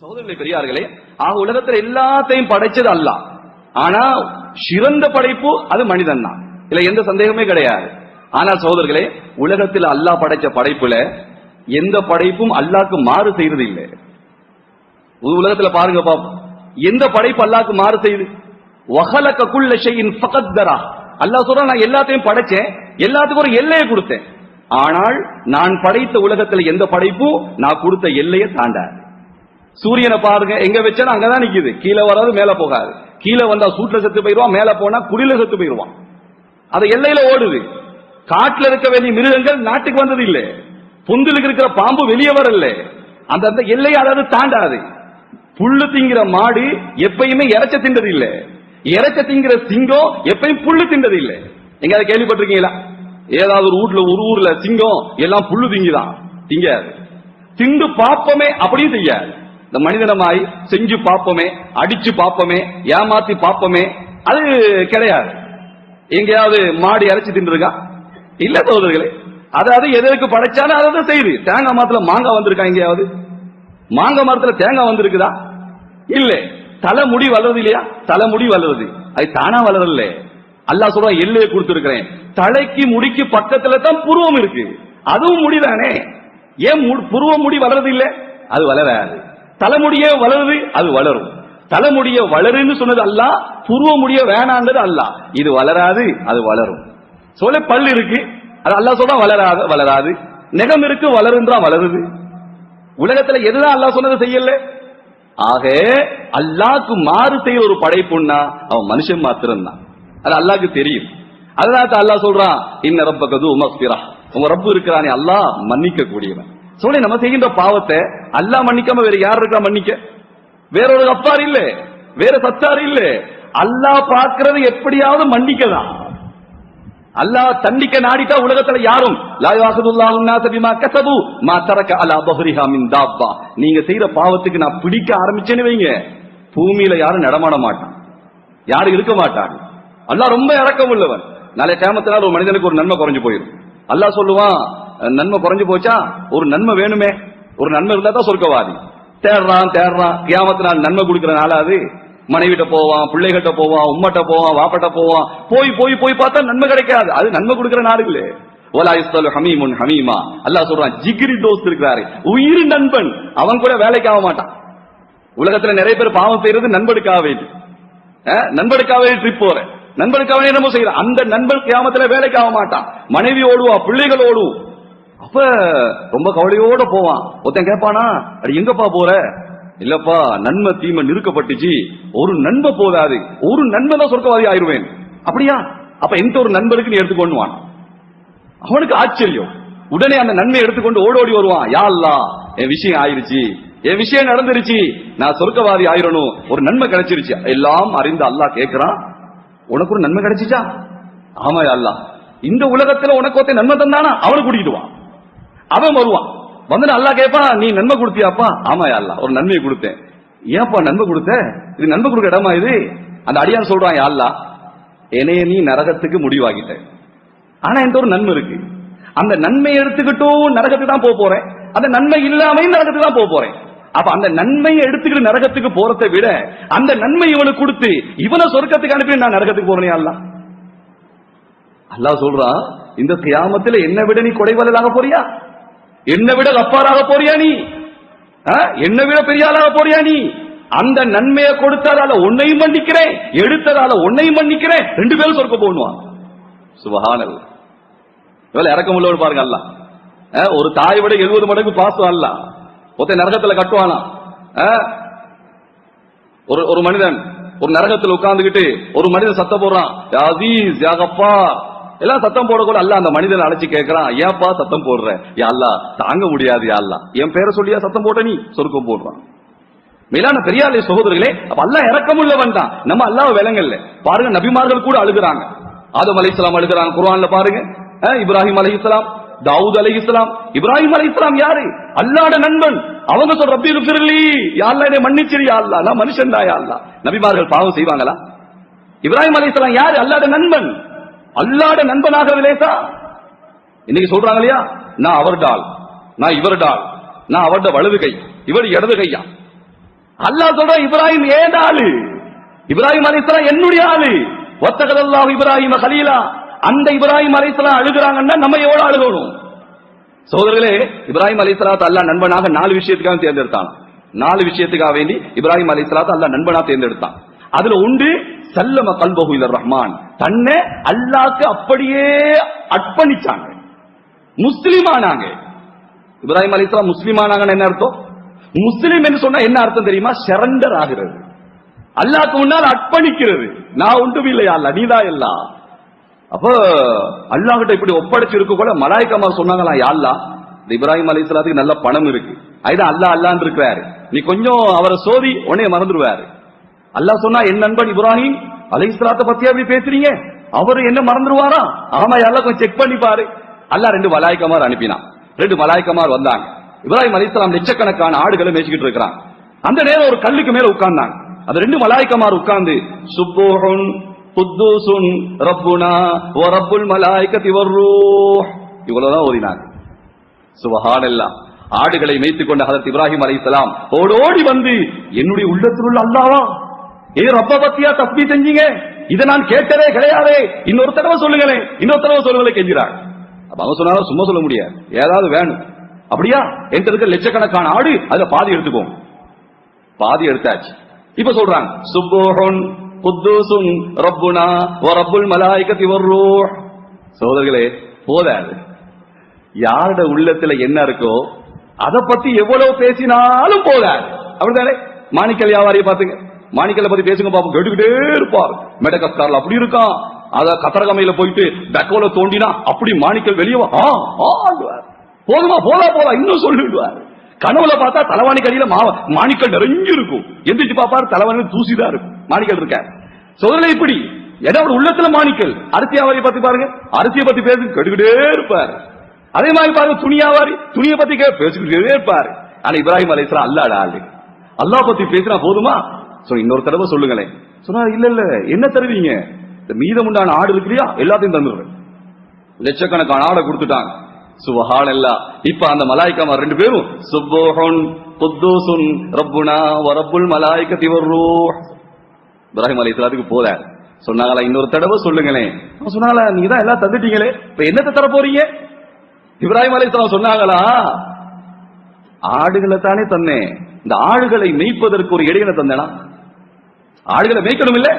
சகோதரர்களே பெரியார்களே, ஆக உலகத்தில் எல்லாத்தையும் படைச்சது அல்லாஹ். ஆனா சிறந்த படைப்பு அது மனிதன் தான், இல்ல எந்த சந்தேகமே கிடையாது. ஆனா சகோதரர்களே, உலகத்தில் அல்லாஹ் படைச்ச படைப்புல எந்த படைப்பும் அல்லாஹ்க்கு மாறு செய்யறது இல்லை. உலகத்துல பாருங்க பாப்போம், எந்த படைப்பு அல்லாஹ்க்கு மாறு செய்யுது? வஹலக குல்ல ஷைஇன் ஃபகத்தரா. அல்லாஹ் சொல்றான், நான் எல்லாத்தையும் படைச்சேன், எல்லாத்துக்கும் ஒரு எல்லையை கொடுத்தேன். ஆனால் நான் படைத்த உலகத்தில் எந்த படைப்பும் நான் கொடுத்த எல்லையை தாண்டாது. சூரியனை பாருங்க, எங்க வச்சா அங்கதான் நிக்குது, கீழே வராது மேல போகாது. கீழே வந்தா சூட்ல செத்து போயிருவான், மேல போனா குளில செத்து போயிருவான். அது எல்லையில ஓடுது. காட்டுல இருக்க வேண்டிய மிருகங்கள் நாட்டுக்கு வந்தது இல்ல, பொந்திலுக்கு இருக்கிற பாம்பு வெளியே வரல. அந்த எல்லையை அதாவது தாண்டாது. புல்லு திங்கிற மாடு எப்பயுமே இறைச்ச தின்றது இல்ல, இறைச்ச திங்கிற சிங்கம் எப்பயும் புல்லு தின்றது இல்ல. எங்க அதை கேள்விப்பட்டிருக்கீங்களா? ஏதாவது ஒரு ஊர்ல சிங்கம் எல்லாம் புல்லு திங்குதான், திங்காது. திண்டு பாப்பமே அப்படியும் செய்யாது. இந்த மனிதனமாய் செஞ்சு பாப்பமே, அடிச்சு பாப்பமே, ஏமாத்தி பாப்பமே, அது கிடையாது. எங்கேயாவது மாடு இறைச்சி தின்றுருக்கா? இல்ல சகோதரர்களே. அதாவது எதற்கு படைச்சாலும் அதை செய்யுது. தேங்காய் மரத்துல மாங்காய் வந்திருக்கா? எங்கேயாவது மாங்காய் மரத்துல தேங்காய் வந்திருக்குதா? இல்ல. தலைமுடி வளருது இல்லையா? தலைமுடி வளருது, அது தானா வளரல. அல்லாஹ் சொல்ற எல்லையை கொடுத்திருக்கிறேன். தலைக்கு முடிக்கு பக்கத்துல தான் புருவம் இருக்கு, அதுவும் முடிதானே. ஏன் புருவ முடி வளருது இல்ல? அது வளராது. தலைமுடியே வளருது, அது வளரும். தலைமுடிய வளருன்னு சொன்னது அல்லாஹ், புருவ முடிய வேணான்றது அல்லாஹ். இது வளராது, அது வளரும். சொல்ல பல் இருக்கு, அது அல்லாஹ் சொல்றா வளராது, வளராது. நெகம் இருக்கு, வளருன்றா வளருது. உலகத்துல எதுதான் அல்லாஹ் சொன்னது செய்யல. ஆக அல்லாஹ்க்கு மாறு செய்ய ஒரு படைப்புன்னா அவன் மனுஷன் மாத்திரம் தான், அது அல்லாஹ்க்கு தெரியும். அதனால அல்லாஹ் சொல்றான், இன்ன ரப்பக து மக்ஃபிரா, உங்க ரப்பு இருக்கிறானே அல்லாஹ் மன்னிக்க கூடியவன். சொல்ல நம்ம செய்கின்ற பாவத்தை அல்லாஹ் மன்னிக்காம வேற யார் இருக்கா மன்னிக்க? வேற ஒரு அப்பார் இல்ல, வேற சத்தார் இல்ல. அல்லாஹ் பார்க்கிறது எப்படியாவது மன்னிக்கலாம். அல்லாஹ் தண்டிக்க நாடிட்டா உலகத்துல யாரும் லா யாஹுதுல்லாஹு ன்னாஸ பிமா கஸபு மா தரக அலா பஹ்ரிஹா மின் தாப்பா. நீங்க செய்யற பாவத்துக்கு நான் பிடிக்க ஆரம்பிச்சேன்னு வைங்க, பூமியில யாரும் நடமாட மாட்டான், யாரும் இருக்க மாட்டாங்க. அல்லாஹ் ரொம்ப இரக்கம் உள்ளவன். நாளை கியாமத்தினால ஒரு மனிதனுக்கு ஒரு நன்மை குறைஞ்சு போயிடும். அல்லாஹ் சொல்லுவான், நன்மை குறைஞ்சு போச்சா, ஒரு நன்மை வேணுமே, ஒரு நன்மை இருந்தா தான் சொர்க்கவாதி. தேடுறான் கியாமத்தினால் நன்மை கொடுக்கிற நாளாது. மனைவிட்ட போவான், பிள்ளைகிட்ட போவான், உம்மட்ட போவான், வாப்பட்ட போவான், போய் பார்த்தா நன்மை கிடைக்காது. அது நன்மை கொடுக்கிற நாடு இல்ல. வலா யஸ்தலு ஹமீமுன் ஹமீமா. அல்லாஹ் சொல்றான், ஜிகிரி தோஸ்த் இருக்கிறாரு, உயிர் நண்பன், அவன் கூட வேலைக்கு ஆக மாட்டான். உலகத்துல நிறைய பேர் பாவம் செய்யறது நண்பனுக்காக வேண்டி, நண்பனுக்காக வேண்டி ட்ரிப் போற, நண்பனுக்காக என்னமோ செய்யறான். அந்த நண்பன் கியாமத்துல வேலைக்கு ஆக மாட்டான். மனைவி ஓடுவா, பிள்ளைகள் ஓடுவோம். அப்ப ரொம்ப கவலையோட போவான். ஒருத்தன் கேட்பானா, அது எங்கப்பா போற? இல்லப்பா, நன்மை தீமை நிறுக்கப்பட்டுச்சு, ஒரு நன்மை போதாது, ஒரு நன்மை தான் சொர்க்கவாதி ஆயிருவேன். அப்படியா? அப்ப எந்த ஒரு நண்பருக்கு நீ எடுத்துக்கொண்டுவான். அவனுக்கு ஆச்சரியம். உடனே அந்த நன்மையை எடுத்துக்கொண்டு ஓடோடி வருவான். யா அல்லாஹ், என் விஷயம் ஆயிருச்சு, என் விஷயம் நடந்துருச்சு, நான் சொர்க்கவாதி ஆயிரணும், ஒரு நன்மை கிடைச்சிருச்சு. எல்லாம் அறிந்து அல்லாஹ் கேட்கிறான், உனக்கு ஒரு நன்மை கிடைச்சிச்சா? ஆமா யா அல்லாஹ். இந்த உலகத்துல உனக்கு ஒருத்தன் நன்மை தந்தானா, அவனை கூட்டிடுவான். அவன் வருவான், வந்து அல்லாஹ் கேட்பான், நீ நன்மை கொடுத்தியாப்பா? ஆமா யா அல்லாஹ், ஒரு நன்மையை கொடுத்தேன். ஏன்பா நன்மை கொடுத்த? இது நன்மை கொடுக்க இடமா இது? அந்த அடியான் சொல்றான், யா அல்லாஹ், என்னைய நீ நரகத்துக்கு முடிவாகிட்ட, ஆனா எந்த ஒரு நன்மை இருக்கு, அந்த நன்மையை எடுத்துக்கிட்டும் நரகத்துக்கு தான் போக போறேன், அந்த நன்மை இல்லாமையும் நரகத்துக்கு தான் போக போறேன். அப்ப அந்த நன்மையை எடுத்துக்கிட்டு நரகத்துக்கு போறதை விட அந்த நன்மை இவனுக்கு கொடுத்து இவனை சொர்க்கத்துக்கு அனுப்பி நான் நரகத்துக்கு போறேன். அல்லாஹ் அல்லாஹ் சொல்றான், இந்த கியாமத்துல என்னை விட நீ கொடைவல்லாக போறியா? என்னை விட கஃபாராக போறியா நீ? என்னை விட பெரிய ஆளாக போறியா நீ? அந்த நன்மையை கொடுத்ததால உன்னையும் மன்னிக்கிறேன், எடுத்ததால உன்னையும் மன்னிக்கிறேன், ரெண்டு பேரும் சொர்க்க போடுவான். சுப்ஹானல்லாஹ், எவ்வளவு இரக்கம் உள்ளவர் பாருங்க அல்லாஹ். ஒரு தாயை விட 70 மடங்கு பாசம் அல்லாஹ். ஒருத்தன் நரகத்துல கட்டுவானா? ஒரு மனிதன் ஒரு நரகத்துல உட்கார்ந்துகிட்டு ஒரு மனிதன் சத்தம் போடுறான், யா அஸீஸ் யா கஃபார், எல்லாம் சத்தம் போடக்கூட அல்ல அந்த மனிதனை அழைச்சு கேட்கிறான், ஏன்பா சத்தம் போடுற? யா அல்லாஹ், தாங்க முடியாது யா அல்லாஹ், என் பேரை சொல்லியா சத்தம் போட்ட? நீ சொர்க்கம் போடுறான். மேலான பெரியாலே சகோதரர்களே, அப்ப அல்லாஹ் இரக்கமுள்ளவன் தான். நம்ம அல்லாஹ் விலங்கல்ல. பாருங்க, நபிமார்கள் கூட அழுகிறாங்க. ஆதம் அலைஹிஸ்ஸலாம் அழுகிறாங்க, குர்ஆன்ல பாருங்க. இப்ராஹிம் அலைஹிஸ்ஸலாம், தாவூத் அலைஹிஸ்ஸலாம். இப்ராஹிம் அலைஹிஸ்ஸலாம் யாரு? அல்லாஹ்வுடைய நண்பன். அவங்க சொல்ற, ரப்பி ஃபிர்லி, யா அல்லாஹ் என்னை மன்னிச்சிரு யா அல்லாஹ், நான் மனுஷன் தான் யா அல்லாஹ். நபிமார்கள் பாவம் செய்வாங்களா? இப்ராஹிம் அலைஹிஸ்ஸலாம் யாரு? அல்லாஹ்வுடைய நண்பன். அல்லாஹ்வுடைய நண்பனாக லேசா? இன்னைக்கு சொல்றாங்க இல்லையா, நான் அவர்டால், நான் இவர்டால், நான் அவருடைய வலது கை, இவர் இடது கையா. அல்லாஹ் சொல்ற இப்ராஹிம் ஏன் ஆளு, இப்ராஹிம் அலைஹிஸ்ஸலாம் என்னுடைய ஆளு. வத்தகதல்லாஹு இப்ராஹிம கலீலா. அந்த இப்ராஹிம் அலைஹிஸ்ஸலாம் அழுகுறாங்கன்னா நம்ம எவ்வளவு அழுகணும் சகோதரர்களே. இப்ராஹிம் அலைஹிஸ்ஸலாத்தை அல்லாஹ் நண்பனாக 4 விஷயத்துக்காக தேர்ந்தெடுத்தான். 4 விஷயத்துக்காக வேண்டி இப்ராஹிம் அலைஹிஸ்ஸலாத்தை அல்லாஹ் நண்பனா தேர்ந்தெடுத்தான். அதுல ஒன்று சல்லம கல்பஹு இலர் ரஹ்மான், தன்னை அல்லாஹ்க்கு அப்படியே அர்ப்பணிச்சாங்க, முஸ்லிமானாங்க. இப்ராஹிம் அலைஹிஸ்ஸலாம் முஸ்லிமானாங்கன்னு என்ன அர்த்தம்? முஸ்லிம் என்று சொன்னா என்ன அர்த்தம் தெரியுமா? சரண்டர் ஆகிறது, அல்லாஹ்க்கு முன்னால் அர்ப்பணிக்கிறது. நான் ஒன்றும் இல்லையா அல்லாஹ், நீதான் எல்லாம். அப்ப அல்லாஹ் கிட்ட இப்படி ஒப்படைச்சு இருக்க கூட மலாயிகமார் சொன்னாங்களா, யா அல்லாஹ் இந்த இப்ராஹிம் அலைஹிஸ்ஸலாத்துக்கு நல்ல பணம் இருக்கு, அதுதான் அல்லாஹ் அல்லாஹ்ன்னு இருக்கிறாரு, நீ கொஞ்சம் அவரை சோதி உடனே மறந்துடுவாரு. அல்லாஹ் சொன்னா என் நண்பன் இப்ராஹிம் அலைஹிஸ்ஸலாத்தை பத்தியா அப்படி பேசுறீங்க, அவரு என்ன மறந்துடுவாரா? ஆமா யா அல்லாஹ் கொஞ்சம் செக் பண்ணி பாரு. அல்லாஹ் 2 மலாயிகமார் அனுப்பினான். 2 மலாயிகமார் வந்தாங்க. இப்ராஹிம் அலைஹிஸ்ஸலாம் லட்சக்கணக்கான ஆடுகளை மேய்ச்சிக்கிட்டு இருக்கிறாங்க. அந்த நேரம் ஒரு கல்லுக்கு மேல உட்கார்ந்தாங்க. அந்த 2 மலாயிகமார் உட்கார்ந்து சுப்பூஹுன் குத்தூசுன் ரப்புனா வ ரப்புல் மலாயிகத்தி வர்ரூஹ் இவ்வளவுதான் ஓதினாங்க. சுப்ஹானல்லாஹ். ஆடுகளை மேய்த்துக் கொண்ட ஹஜரத் இப்ராஹிம் அலைஹிஸ்ஸலாம் ஓடோடி வந்து என்னுடைய உள்ளத்தில் உள்ள அல்லாஹ்வா, ஏ ரப்ப பத்தியா தஸ்பீஹ் செஞ்சீங்க, இதை நான் கேட்டதே கிடையாதே, இன்னொரு தடவை சொல்லுங்களேன், இன்னொரு தடவை சொல்லுங்களேன் கெஞ்சிறாங்க. அப்ப அவங்க சொன்னாலும் சும்மா சொல்ல முடியாது, ஏதாவது வேணும். அப்படியா, என்கிட்ட இருக்க லட்சக்கணக்கான ஆடு, அதுல பாதி எடுத்துக்கோங்க. பாதி எடுத்தாச்சு. இப்ப சொல்றாங்க சுப்பூஹுன் குத்தூசுன் ரப்புனா வ ரப்புல் மலாயிகத்தி வர்ரூஹ். சகோதரர்களே, போதாது. யாரோட உள்ளத்துல என்ன இருக்கோ அதை பத்தி எவ்வளவு பேசினாலும் போதாது. அப்படித்தானே? மாணிக்கல் வியாபாரியை பாத்துங்க, மாணிக்கலை பத்தி பேசுங்க பாப்போம், கேட்டுக்கிட்டே இருப்பார். மெடகஸ்கார்ல அப்படி இருக்கான், அத கத்தரகமையில போயிட்டு பெக்கோல தோண்டினா அப்படி மாணிக்கல் வெளியே போதுமா, போதா போதா இன்னும் சொல்லிடுவார். கனவுல பார்த்தா தலைவாணி கடியில மாணிக்கல் நிறைஞ்சு இருக்கும், எந்திரிச்சு பாப்பாரு தலைவாணி தூசிதான் இருக்கும், மாணிக்கல் இருக்க. சோதனை இப்படி ஏதாவது உள்ளத்துல மாணிக்கல். அரிசி வியாபாரி பத்தி பாருங்க, அரிசியை பத்தி பேசு கேட்டுக்கிட்டே இருப்பார். அதே மாதிரி பாருங்க துணி வியாபாரி, துணியை பத்தி பேசிக்கிட்டே இருப்பாரு. ஆனா இப்ராஹிம் அலைஹிஸ்ஸலாம் அல்லாஹ் ஆளு, அல்லாஹ் பத்தி பேசினா போதுமா, இன்னொரு தடவை சொல்லுங்களேன். சொன்னா இல்ல இல்ல என்ன தருவீங்க, இந்த மீதமுண்டான ஆடு இருக்கு இல்லையா எல்லாத்தையும் தந்துடுறேன். லட்சக்கணக்கான ஆடை கொடுத்துட்டாங்க. சுப்ஹானல்லாஹ். இப்ப அந்த மலாயிகமார் 2 பேரும் சுப்பூஹுன் குத்தூசுன் ரப்புனா வ ரப்புல் மலாயிகத்தி வர்ரூஹ். இப்ராஹிம் அலைஹிஸ்ஸலாத்துக்கு போல சொன்னாங்களா, இன்னொரு தடவை சொல்லுங்களேன். சொன்னாங்களா, நீங்க தான் எல்லாம் தந்துட்டீங்களே, இப்ப என்னத்தை தர போறீங்க? இப்ராஹிம் அலைஹிஸ்ஸலாம் சொன்னாங்களா, ஆடுகளை தானே தந்தேன், இந்த ஆடுகளை மேய்ப்பதற்கு ஒரு இடையில தந்தேனா? ஆடுகளை மேய்க்கணும் இல்ல,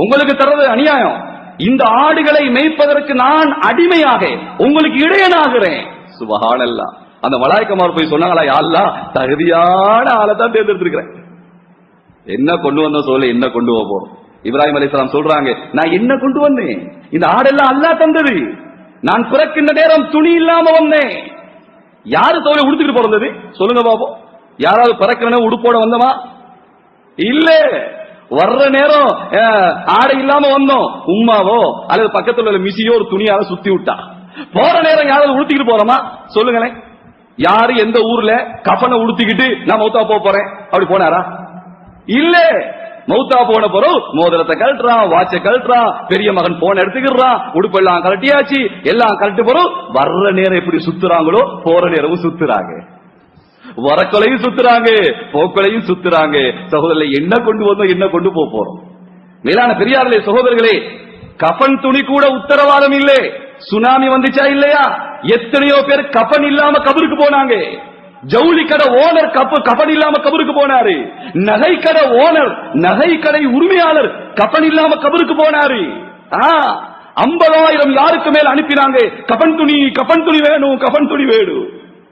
உங்களுக்கு தர்றது அநியாயம். இந்த ஆடுகளை மேய்ப்பதற்கு நான் அடிமையாக உங்களுக்கு இடையனாகிறேன். சுப்ஹானல்லாஹ். அந்த மலாயிகமார் போய் சொன்னாங்களா, யா அல்லாஹ் தகுதியான ஆளை தான் தேர்ந்தெடுத்திருக்கிறேன், என்ன கொண்டு வந்த சொல்ல, என்ன கொண்டு போறோம்? இப்ராஹிம் அலைஹிஸ்ஸலாம் சொல்றாங்க, நான் என்ன கொண்டு வந்தேன், இந்த ஆடெல்லாம் அல்லாஹ் தந்தது, நான் பிறக்கின்ற நேரம் துணி இல்லாம வந்தேன். யாரு தோலை உடுத்துக்கிட்டு பிறந்தது சொல்லுங்க பாப்போம். யாராவது பிறக்கிற உடுப்போட வந்தமா? இல்ல, வர்ற நேரம் ஆடை இல்லாம வந்தோம். உம்மாவோ அல்லது பக்கத்துல உள்ள மிசியோ ஒரு துணியால சுத்தி விட்டா. போற நேரம் யாராவது உடுத்திக்கிட்டு போறோமா சொல்லுங்களேன்? யாரு எந்த ஊர்ல கஃபனை உடுத்திக்கிட்டு நான் மௌத்தா போறேன் அப்படி போனாரா? இல்ல. மௌத்தா போன பிறகு மோதிரத்தை கழட்டுறான், வாட்சை கழட்டுறான், பெரிய மகன் போன எடுத்துக்கிறான், உடுப்பு எல்லாம் கழட்டியாச்சு, எல்லாம் கழட்டு போறோம். வர்ற நேரம் எப்படி சுத்துறாங்களோ போற நேரமும் சுத்துறாங்க, வரக்கொலையும் சுத்துறாங்க, போக்கொலையும் சுத்துறாங்க. சகோதரர்களை என்ன கொண்டு வந்தோம், என்ன கொண்டு போறோம்? மேலான பெரியார்களே சகோதரர்களே, கஃபன் துணி கூட உத்தரவாதம் இல்லை. சுனாமி வந்துச்சா இல்லையா? எத்தனையோ பேர் கஃபன் இல்லாம கபருக்கு போனாங்க. ஜவுளி கடை ஓனர் கஃபன் இல்லாம கபருக்கு போனாரு. நகை கடை ஓனர், நகை கடை உரிமையாளர் கஃபன் இல்லாம கபருக்கு போனாரு. 50,000 யாருக்கு மேல அனுப்பினாங்க, கஃபன் துணி வேணும், கஃபன் துணி வேணும்.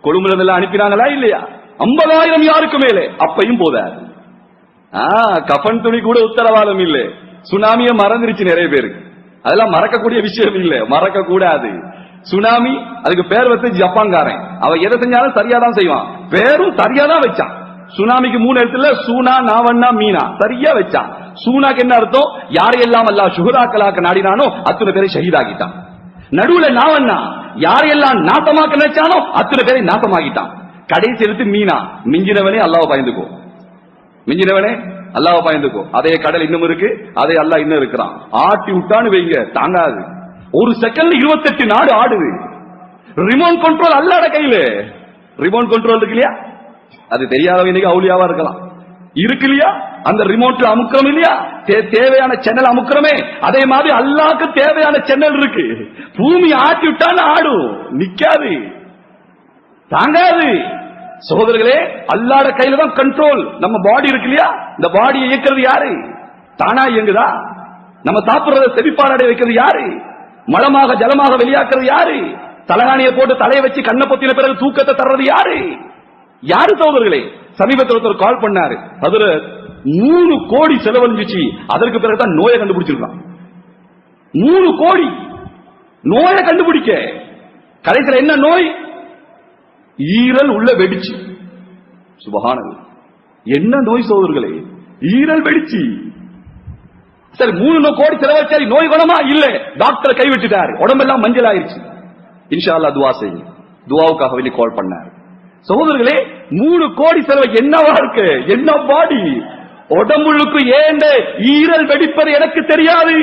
கொழும்புல எல்லாம் அனுப்பினாங்களா இல்லையா? 50,000 யாருக்கு மேலே. அப்பையும் போதாது. கஃபன் துணி கூட உத்தரவாதம் இல்லை. சுனாமிய மறந்துருச்சு நிறைய பேருக்கு. அதெல்லாம் மறக்கக்கூடிய விஷயம் இல்ல, மறக்க கூடாது. சுனாமி அதுக்கு பேர் வச்சு ஜப்பான்காரன், அவன் எதை செஞ்சாலும் சரியாதான் செய்வான், பேரும் சரியாதான் வச்சான். சுனாமிக்கு 3 எழுத்துல சூனா நாவண்ணா மீனா சரியா வச்சான். சூனாக்கு என்ன அர்த்தம்? யாரையெல்லாம் அல்லாஹ் சுஹதாக்களாக்க நாடினானோ அத்தனை பேரை ஷஹீதாக்கிட்டான். நடுவுல நாவண்ணா, யாரையெல்லாம் நாசமாக்க நினைச்சானோ அத்தனை பேரை நாசமாக்கிட்டான். கடைசி எழுத்து மீனா, மிஞ்சினவனே அல்லாஹ் பயந்துக்கோ, மிஞ்சினவனே அல்லாஹ் பயந்துக்கோ. அதே கடல் இன்னும் இருக்கு, அதே அல்லாஹ் இன்னும் இருக்கிறான். ஆட்டி விட்டான்னு வைங்க தாங்காது. ஒரு செகண்ட் 28 நாடு ஆடுது. ரிமோட் கண்ட்ரோல் அல்லாஹ்ட கையில. ரிமோட் கண்ட்ரோல் இருக்கு இல்லையா? அது தெரியாதவங்க இன்னைக்கு அவுலியாவா இருக்கலாம். இருக்கு இல்லையா? அந்த ரிமோட்ல அமுக்கிறோம் இல்லையா? தேவையான சேனல் அமுக்கிறோமே, அதே மாதிரி அல்லாஹ்க்கு தேவையான சேனல் இருக்கு. பூமி ஆட்டி விட்டான்னு ஆடும், நிக்காது, தாங்காது. சகோதரர்களே, அல்லாஹ்வுடைய கையில தான் கண்ட்ரோல். நம்ம பாடி இருக்கு இல்லையா, இந்த பாடியை இயக்குறது யாரு? தானா இயங்குதா? நம்ம சாப்பிடுறத செவிப்பாரடைய வைக்கிறது யாரு? மலமாக ஜலமாக வெளியாக்குறது யாரு? தலகாணியை போட்டு தலையை வச்சு கண்ணை பொத்தின பிறகு தூக்கத்தை தர்றது யாரு? யாரு சகோதரர்களே? சமீபத்தில் ஒருத்தர் கால் பண்ணாரு, அதுல 3 கோடி செலவழிஞ்சிச்சு, அதற்கு பிறகுதான் நோயை கண்டுபிடிச்சிருக்கான். 3 கோடி நோயை கண்டுபிடிக்க. கடைசியில் என்ன நோய்? ஈரல் உள்ள வெடிச்சு. சுபஹானல்லாஹ், என்ன நோய் சகோதரர்களே? ஈரல் வெடிச்சு. சரி, 3 கோடி செலவழிச்சாரு, நோய் குணமா? இல்ல, டாக்டர் கைவிட்டுட்டாரு, உடம்பெல்லாம் மஞ்சள் ஆயிருச்சு. இன்ஷா அல்லாஹ் துஆ செய்யுங்க. துஆவுக்காக வேண்டி கால் பண்ணாரு. சகோதரர்களே, 3 கோடி செலவு என்னவா இருக்கு? என்ன பாடி? உடம்புக்கு ஏண்ட ஈரல் வெடிப்பது எனக்கு தெரியாது,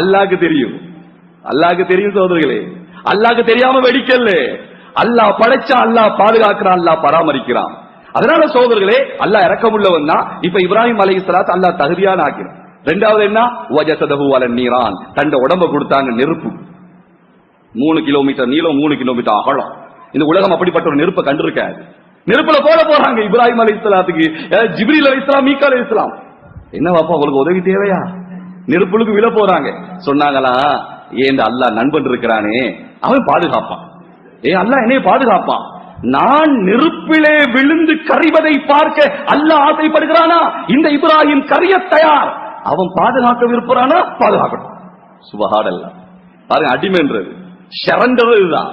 அல்லாஹ்க்கு தெரியும். அல்லாஹ்க்கு தெரியும் சகோதரர்களே. அல்லாஹ்க்கு தெரியாம வெடிக்கல. அல்லாஹ் படைச்சா, அல்லாஹ் பாதுகாக்கிறான், அல்லாஹ் பராமரிக்கிறான். அதனால சகோதரர்களே, அல்லாஹ் இரக்கமுள்ளவன் தான். இப்ப இப்ராஹிம் அலைஹிஸ்ஸலாத் அல்லாஹ் தகுதியான ஆக்கிறான். இரண்டாவது என்ன? வஜஸதஹு அலன் நீரான், தண்ட உடம்ப கொடுத்தாங்க நெருப்பு. 3 கிலோமீட்டர் நீளம், 3 கிலோமீட்டர் அகலம். இந்த உலகம் அப்படிப்பட்ட ஒரு நெருப்பை கண்டிருக்காது. நெருப்புல போட போறாங்க இப்ராஹிம் அலைஹிஸ்ஸலாத்துக்கு. ஜிப்ரீல் அலைஹிஸ்ஸலாம், மீகா அலைஹிஸ்ஸலாம், என்ன வாப்பா உங்களுக்கு உதவி தேவையா? நெருப்புளுக்கு விழ போறாங்க. சொன்னாங்களா, ஏன் அல்லாஹ் நண்பன் இருக்கிறானே, அவன் பாதுகாப்பான். அல்லாஹ் என்னைய பாதுகாப்பான். நான் நெருப்பிலே விழுந்து கரைவதை பார்க்க அல்லாஹ் ஆசைப்படுகிறானா? இந்த இப்ராஹிம் கரிய தயார். அவன் பாதுகாக்க விருப்பறானா? பாதுகாக்கணும். சுபஹானல்லாஹ். பாருங்க, அடிமைன்றது சரண்டதுதான்.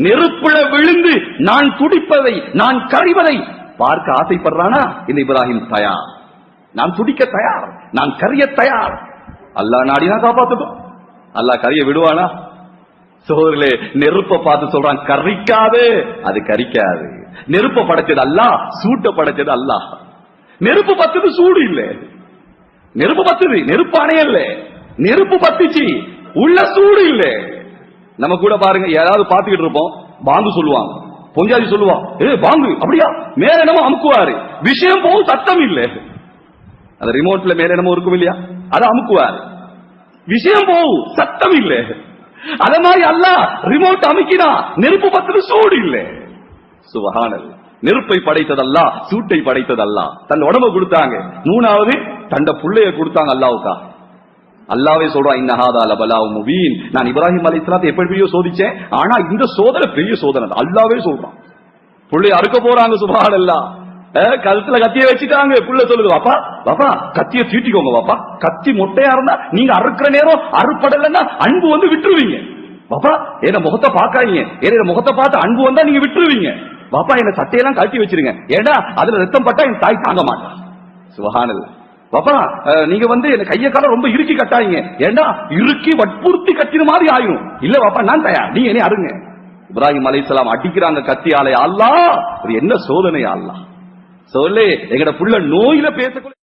நெருப்புல விழுந்து நான் துடிப்பதை, நான் கரைவதை பார்க்க ஆசைப்படுறானா? இந்த இப்ராஹிம் தயார். நான் துடிக்க தயார், நான் கரிய தயார். அல்லாஹ் நாடினா காப்பாத்துக்கும். அல்லாஹ் கரிய விடுவானா? சோதரிலே, நெருப்பை பார்த்து சொல்றான், கரிக்காது, அது கரிக்காது. நெருப்பை படைச்சது அல்லாஹ், சூட்டை படைச்சது அல்லாஹ். நெருப்பு பத்துது, சூடு இல்ல. நெருப்பு பத்துது, நெருப்பு அணையல்ல. நெருப்பு பத்துச்சு, உள்ள சூடு இல்ல. நம்ம கூட பாருங்க, யாராவது பாத்துக்கிட்டு இருப்போம், பாங்கு சொல்லுவாங்க, பொஞ்சாதி சொல்லுவான், பாங்கு அப்படியா, மேல என்னமோ அமுக்குவாரு, விஷயம் போகும், சத்தம் இல்ல. அந்த ரிமோட்ல மேல என்னமோ இருக்கும் இல்லையா, அதை அமுக்குவாரு, விஷயம் போகும், சத்தம் இல்ல. அத மாதிரி அல்லாஹ் ரிமோட் அமுக்கினா நெருப்பு பத்துது, சூடு இல்ல. சுபஹானல்லாஹ். நெருப்பை படைத்தது அல்லாஹ், சூட்டை படைத்தது அல்லாஹ். தன் உடம்பை கொடுத்தாங்க. 3வது தண்ட புள்ளைய கொடுத்தாங்க அல்லாஹ்வுக்கா. அல்லாஹ்வே சொல்றான், இன்னஹாதா லபலாஉ முபீன். நான் இப்ராஹிம் அலைஹிஸ்ஸலாத்தை எப்படி சோதிச்சேன், ஆனா இந்த சோதனை பெரிய சோதனை. அல்லாஹ்வே சொல்றான். புள்ளைய அறுக்க போறாங்க. சுபஹானல்லாஹ். கழுத்துல கத்திய வச்சுட்டாங்க. புள்ள சொல்லுது, வாப்பா வாப்பா கத்திய தீட்டிக்கோங்க வாப்பா. கத்தி மொட்டையா இருந்தா நீங்க அறுக்கிற நேரம் அறுப்படலைன்னா அன்பு வந்து விட்டுருவீங்க. வாப்பா என்ன முகத்தை பாக்காதீங்க, என்ன முகத்தை பார்த்து அன்பு வந்தா நீங்க விட்டுருவீங்க. வாப்பா என்ன சட்டையெல்லாம் கட்டி வச்சிருங்க, ஏன்னா அதுல ரத்தம் பட்டா என் தாய் தாங்க மாட்டான். சுபஹானல்லாஹ். பாப்பா நீங்க வந்து என்ன கைய கால ரொம்ப இறுக்கி கட்டாதீங்க, ஏன்னா இறுக்கி வற்புறுத்தி கட்டின மாதிரி ஆயிரும். இல்ல வாப்பா நான் தயார், நீங்க என்ன அருங்க. இப்ராஹிம் அலைஹிஸ்ஸலாம் அடிக்கிறாங்க கத்தியாலே. அல்லாஹ், என்ன சோதனை அல்லாஹ். சொல்லு, எங்கட புள்ள நோயில பேச